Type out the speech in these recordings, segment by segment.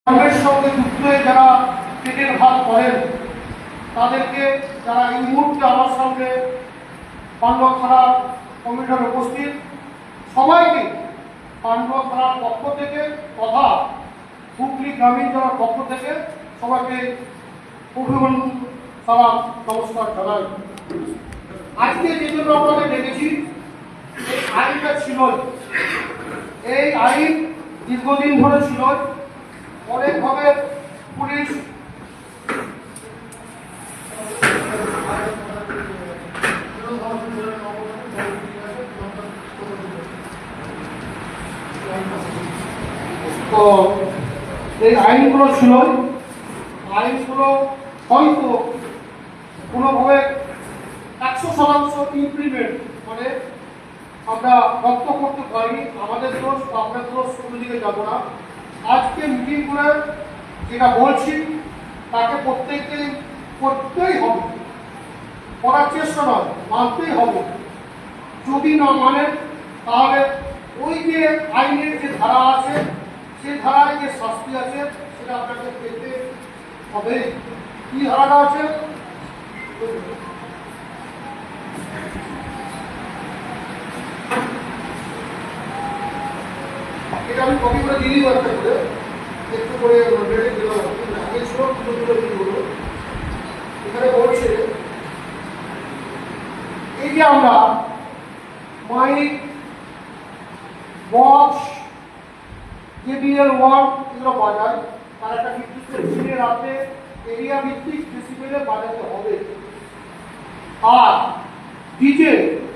ধর্মের সঙ্গে যুক্ত হয়ে যারা পেটের ভাত করেন তাদেরকে যারা এই মুহূর্তে আমার সঙ্গে পাণ্ডবখানা কমিটির উপস্থিত সবাইকে পাণ্ডবখানার পক্ষ থেকে তথা হুগলি গ্রামীণ জেলার পক্ষ থেকে সবাইকে অভিনন্দন সালাম নমস্কার জানাই। আজকে যে জন্য আপনাদের দেখেছি এই আইনটা ছিল, এই আইন দীর্ঘদিন ধরে ছিল, অনেকভাবে পুলিশ তো এই আইনগুলো ছিল, আইনগুলো হয়তো কোনোভাবে 100% ইমপ্লিমেন্ট মানে আমরা রপ্ত করতে পারি। আমাদের দোষ বা আপনার দোষ কোনো দিকে যাবো না। আজকে মিটিং করে যেটা বলছি তাকে প্রত্যেককে করতেই হবে, করার চেষ্টা নয়, মানতেই হবে। যদি না মানেন তাহলে ওই যে আইনের যে ধারা আছে সে ধারায় যে শাস্তি আছে সেটা আপনাকে পেতে হবে। কি ধারাটা আছে? এটা আমি কপি করে দিয়ে দিব, একটা করে একটু করে এখানে বলছে এই যে আমরা মাইক, বক্স, জেবিএল ওয়ার্ড এগুলো বাজাই, তার একটা নির্দিষ্ট ডেসিবেল আছে, এরিয়া ভিত্তিক ডেসিবেলে বাজাতে হবে। আর ডিজে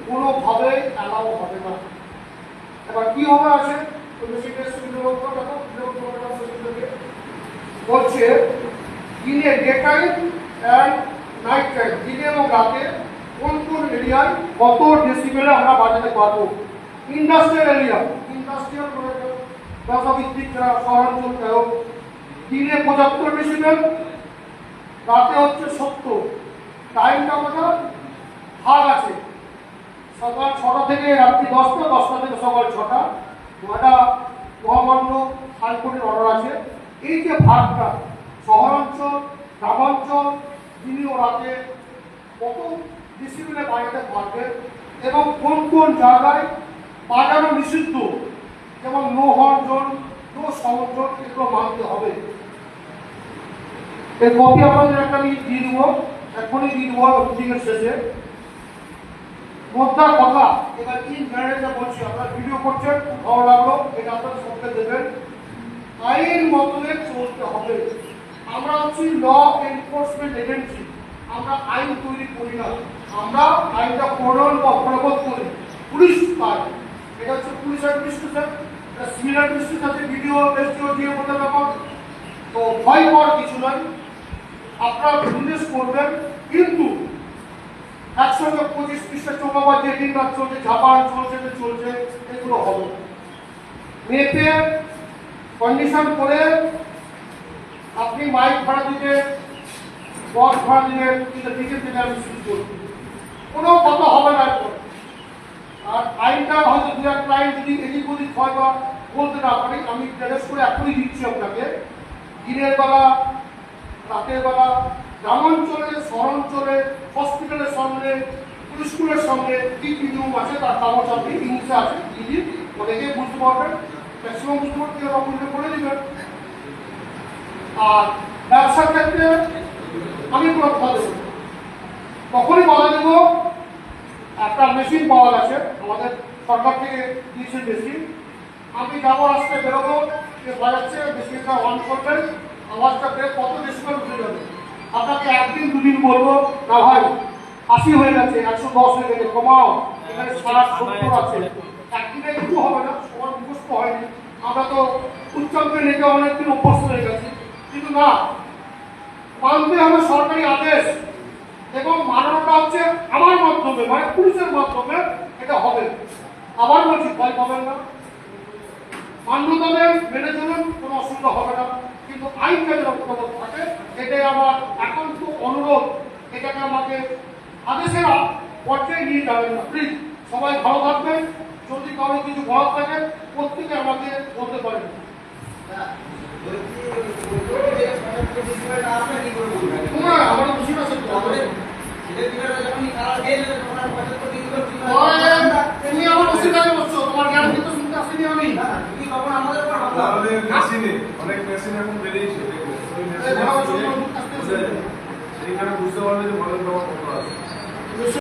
কোনোভাবে অ্যালাউ হবে না। এবার কি হবে আছে বলছে দিনে day time and night time, দিনে এবং রাতে কোন কোন এরিয়ায় কত ডেসিবেলে আমরা বাজাতে পারবো। ইন্ডাস্ট্রিয়াল এরিয়া, ইন্ডাস্ট্রিয়াল ব্যবসাভিত্তিক যারা শহরাঞ্চল হোক, দিনে 75 ডেসিবেল, রাতে হচ্ছে 70। টাইমটা বোঝা ভাগ আছে, সকাল 6টা থেকে রাত্রি 10টা, 10টা থেকে সকাল 6টা, নয়টা মহামান্য হাইকোর্টের অর্ডার আছে। এই যে ভাগটা শহরাঞ্চল, গ্রামাঞ্চল, দিনে ও রাতে কত ডিসিপ্লিনে বাজাতে পারবে এবং কোন কোন জায়গায় বাজানো নিষিদ্ধ, যেমন no horn zone, no sound zone, এগুলো মানতে হবে। এই কপি আপনাদের একটা আমি দিয়ে দেবো, এখনই দিয়ে দেবো মিটিংয়ের শেষে। মোদ্দা কথা এবার ইন ম্যানেজার বলছি, আপনারা ভিডিও করছেন, ভালো লাগলো, এটা আপনাদের সবকে দেবেন। আইন মতনে চলতে হবে। আমরা হচ্ছি ল এনফোর্সমেন্ট এজেন্সি, আমরা আইন তৈরি করি না, আমরা আইনটা প্রণয়ন বা প্রবর্তন করি। পুলিশ কাজ, এটা হচ্ছে পুলিশ অ্যাডমিনিস্ট্রেশন, এটা সিভিল অ্যাডমিনিস্ট্রেশন আছে, ভিডিও এসডিও দিয়ে বলতে ব্যাপার। তো ভয় পাওয়ার কিছু নয়, আপনারা বিজনেস করবেন, কিন্তু একসঙ্গে 25 পৃষ্ঠা চৌকাবার যে দিন রাত চলছে, ঝাপান চলছে, এগুলো হবে। মেপে কন্ডিশন করে আপনি মাইক ভাড়া দিতে, বক্স ভাড়া দিবেন, কিন্তু নিজের থেকে আমি শুরু করব, কোনো কথা হবে না। আর আইনটা হয়তো দু এক লাইন যদি এদিক ওদিক হয় বা বলতে না পারি, আমি চ্যালেঞ্জ করে এখনই দিচ্ছি আপনাকে। দিনের বেলা, রাতের বেলা, গ্রামাঞ্চলে, শহরাঞ্চলে, হসপিটালের সামনে, স্কুলের সামনে কি কি নিয়ম আছে তার কাগজ আপনি ইংলিশে আছে, দিদি অনেকে বুঝতে পারবেন, ম্যাক্সিমাম বুঝতে পারবেন, এরা বুঝতে করে দিবেন। আর ব্যবসার ক্ষেত্রে আমি কোনো কথা দেবো, তখনই বাধা দেব একটা মেশিন পাওয়া গেছে, আমাদের সরকার থেকে দিয়েছে মেশিন। আমি যাবো, রাস্তায় বেরোবো, বাজাচ্ছে, মেশিনটা অন করবেন, আওয়াজটা বের কত ডেসিবেল উঠে যাবে। আপনাকে একদিন দুদিন বলবো না ভাই 80 হয়ে গেছে, 110 হয়ে গেছে, কমাও, এখানে 60-70 আছে। একদিনে কিছু হবে না, সবার মুখস্থ হয়নি, আমরা তো উচ্চাঙ্গে রেখে অনেকদিন অভ্যস্ত হয়ে গেছি। কিন্তু না, মানতে হবে সরকারি আদেশ, এবং মানানোটা হচ্ছে আমার মাধ্যমে, মানে পুলিশের মাধ্যমে এটা হবে। আবার বলছি, ভয় পাবেন না, মান্যতা দেন, মেনে চলুন, কোনো অসুবিধা হবে না। কিন্তু আইনটা যেন প্রবর্তন থাকে, এটাই আমার একান্ত অনুরোধ। এটাকে আমাকে আদেশের পর্যায়ে নিয়ে যাবেন না, প্লিজ। সবাই ভালো থাকবেন। যদি কারো কিছু বলার থাকে প্রত্যেকে আমাকে বলতে পারেন। তোমরা আমার খুশি না সত্যি এমনি আমার অসুবিধা বলছো তোমার জ্ঞান কিন্তু শুনতে আসেনি আমি তাহলে মেশিনে অনেক মেশিন এখন বেরিয়েছে